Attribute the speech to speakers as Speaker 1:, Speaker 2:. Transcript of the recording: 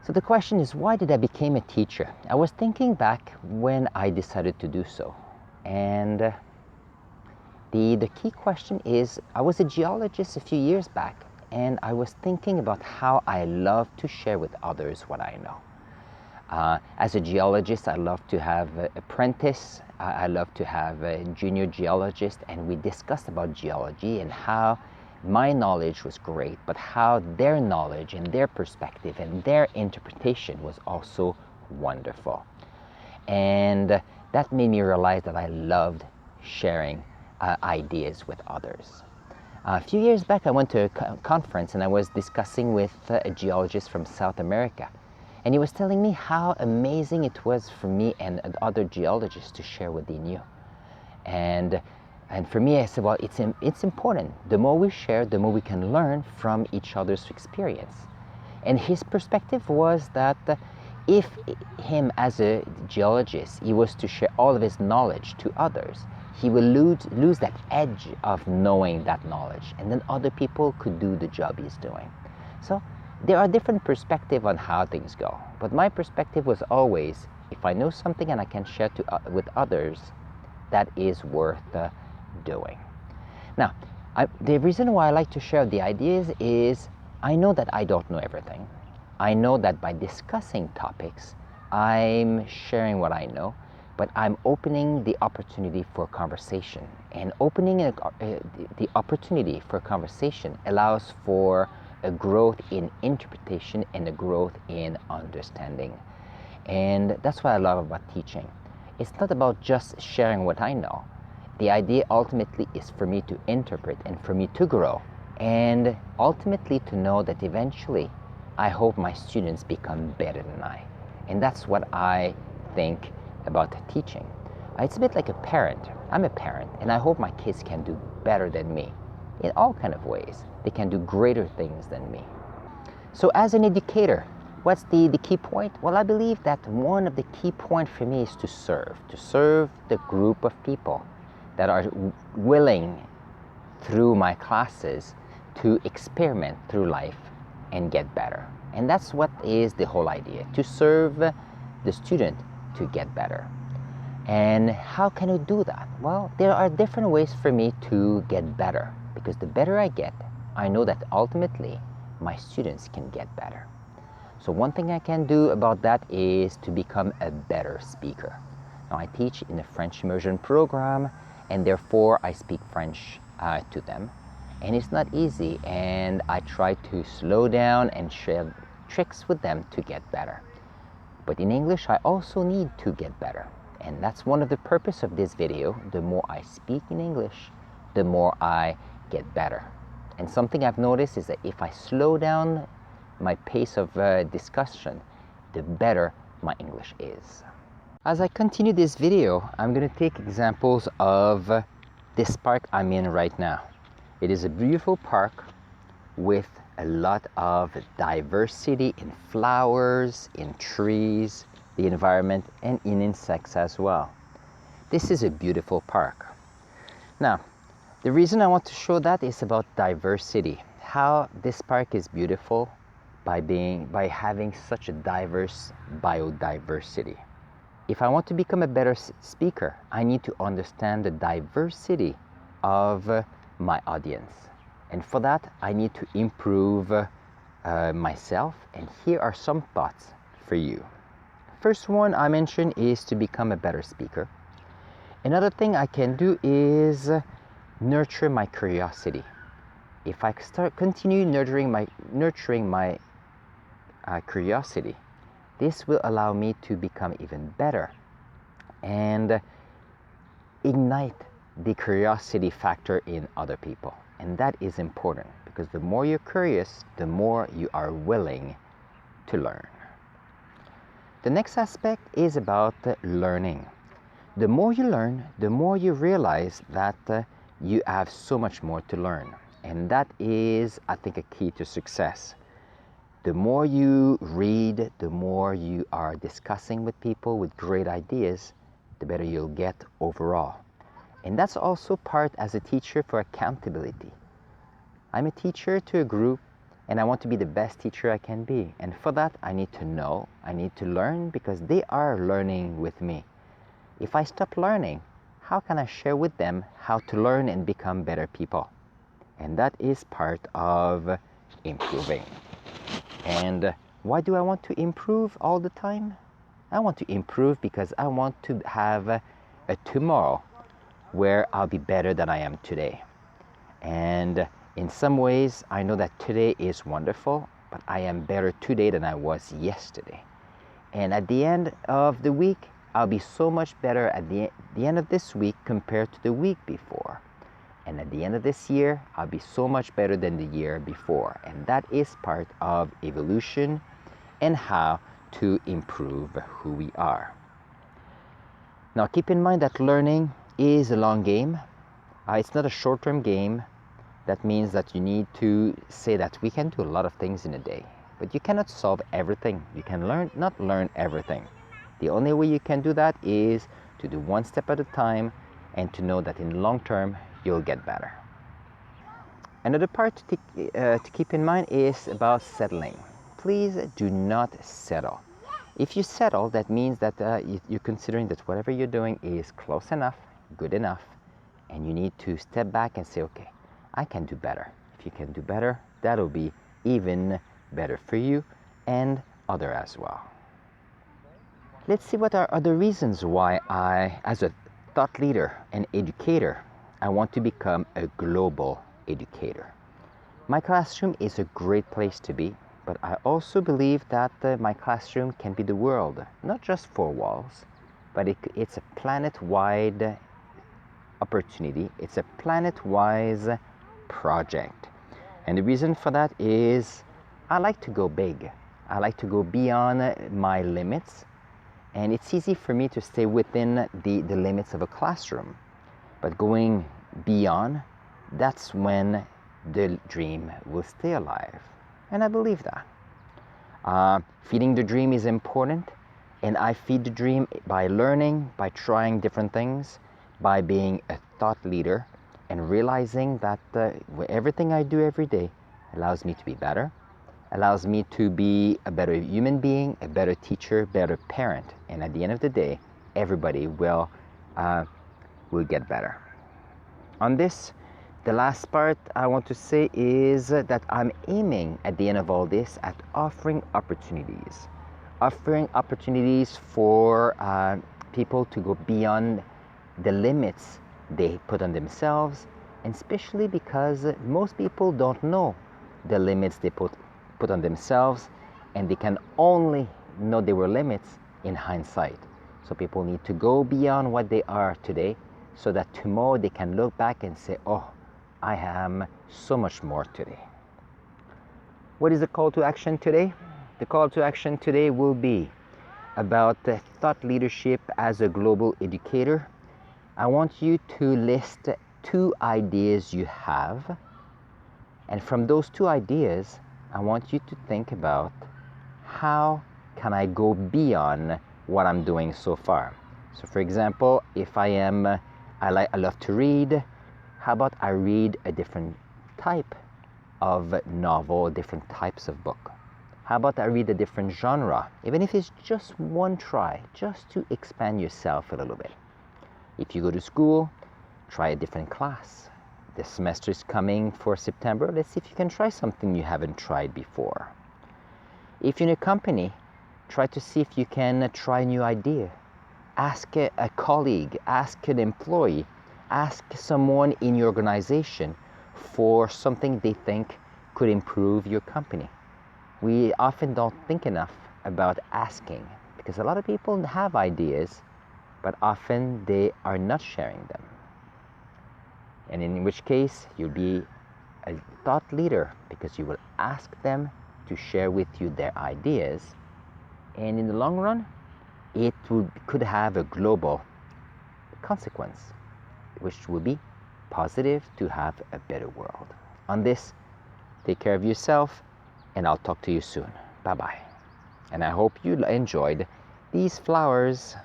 Speaker 1: So the question is, why did I become a teacher? I was thinking back when I decided to do so. And the key question is, I was a geologist a few years back, and I was thinking about how I love to share with others what I know. As a geologist, I love to have an apprentice. I love to have a junior geologist, and we discussed about geology and how my knowledge was great, but how their knowledge and their perspective and their interpretation was also wonderful. And that made me realize that I loved sharing ideas with others. A few years back, I went to a conference and I was discussing with a geologist from South America. And he was telling me how amazing it was for me and other geologists to share what they knew. And for me, I said, well, it's important. The more we share, the more we can learn from each other's experience. And his perspective was that if him as a geologist, he was to share all of his knowledge to others, he will lose that edge of knowing that knowledge. And then other people could do the job he's doing. So there are different perspectives on how things go, but my perspective was always, if I know something and I can share with others, that is worth doing. Now, the reason why I like to share the ideas is I know that I don't know everything. I know that by discussing topics, I'm sharing what I know, but I'm opening the opportunity for conversation. And opening the opportunity for conversation allows for a growth in interpretation and a growth in understanding. And that's what I love about teaching. It's not about just sharing what I know. The idea ultimately is for me to interpret and for me to grow, and ultimately to know that eventually I hope my students become better than I. And that's what I think about teaching. It's a bit like a parent. I'm a parent and I hope my kids can do better than me in all kind of ways. They can do greater things than me. So as an educator, what's the key point? Well, I believe that one of the key points for me is to serve the group of people that are willing through my classes to experiment through life and get better. And that's what is the whole idea, to serve the student to get better. And how can I do that? Well, there are different ways for me to get better, because the better I get, I know that ultimately my students can get better. So one thing I can do about that is to become a better speaker. Now, I teach in a French immersion program, and therefore I speak French to them. And it's not easy, and I try to slow down and share tricks with them to get better. But in English, I also need to get better. And that's one of the purpose of this video. The more I speak in English, the more I get better. And something I've noticed is that if I slow down my pace of discussion, the better my English is. As I continue this video, I'm going to take examples of this park I'm in right now. It is a beautiful park with a lot of diversity in flowers, in trees, the environment, and in insects as well. This is a beautiful park. Now, the reason I want to show that is about diversity. How this park is beautiful by having such a diverse biodiversity. If I want to become a better speaker, I need to understand the diversity of my audience. And for that, I need to improve myself. And here are some thoughts for you. First one I mentioned is to become a better speaker. Another thing I can do is nurture my curiosity. If I continue nurturing my curiosity, this will allow me to become even better and ignite the curiosity factor in other people. And that is important, because the more you're curious, the more you are willing to learn. The next aspect is about learning. The more you learn, the more you realize that you have so much more to learn. And that is, I think, a key to success. The more you read, the more you are discussing with people with great ideas, the better you'll get overall. And that's also part as a teacher for accountability. I'm a teacher to a group, And I want to be the best teacher I can be. And for that, I need to know, I need to learn, because they are learning with me. If I stop learning, how can I share with them how to learn and become better people? And that is part of improving. And why do I want to improve all the time? I want to improve because I want to have a tomorrow where I'll be better than I am today. And in some ways, I know that today is wonderful, but I am better today than I was yesterday. And at the end of the week, I'll be so much better at the end of this week compared to the week before. And at the end of this year, I'll be so much better than the year before. And that is part of evolution and how to improve who we are. Now, keep in mind that learning is a long game. It's not a short-term game. That means that you need to say that we can do a lot of things in a day, but you cannot solve everything. You can not learn everything. The only way you can do that is to do one step at a time and to know that in the long term, you'll get better. Another part to keep in mind is about settling. Please do not settle. If you settle, that means that you're considering that whatever you're doing is close enough, good enough, and you need to step back and say, okay, I can do better. If you can do better, that'll be even better for you and other as well. Let's see what are other reasons why I, as a thought leader and educator, I want to become a global educator. My classroom is a great place to be, but I also believe that my classroom can be the world, not just four walls, but it's a planet-wide opportunity. It's a planet-wide project. And the reason for that is I like to go big. I like to go beyond my limits. And it's easy for me to stay within the limits of a classroom. But going beyond, that's when the dream will stay alive. And I believe that. Feeding the dream is important. And I feed the dream by learning, by trying different things, by being a thought leader, and realizing that everything I do every day allows me to be better, allows me to be a better human being, a better teacher, better parent. And at the end of the day, everybody will get better. On this, the last part I want to say is that I'm aiming at the end of all this at offering opportunities for people to go beyond the limits they put on themselves, and especially because most people don't know the limits they put on themselves, and they can only know there were limits in hindsight. So people need to go beyond what they are today so that tomorrow they can look back and say, oh, I am so much more today. What is the call to action today? The call to action today will be about thought leadership as a global educator. I want you to list 2 ideas you have, and from those 2 ideas, I want you to think about how can I go beyond what I'm doing so far. So for example, if I love to read, how about I read a different type of novel, different types of book? How about I read a different genre, even if it's just one try, just to expand yourself a little bit. If you go to school, try a different class. The semester is coming for September. Let's see if you can try something you haven't tried before. If you're in a company, try to see if you can try a new idea. Ask a colleague, ask an employee, ask someone in your organization for something they think could improve your company. We often don't think enough about asking, because a lot of people have ideas, but often they are not sharing them. And in which case, you'll be a thought leader because you will ask them to share with you their ideas. And in the long run, it could have a global consequence, which will be positive to have a better world. On this, take care of yourself, and I'll talk to you soon. Bye-bye. And I hope you enjoyed these flowers.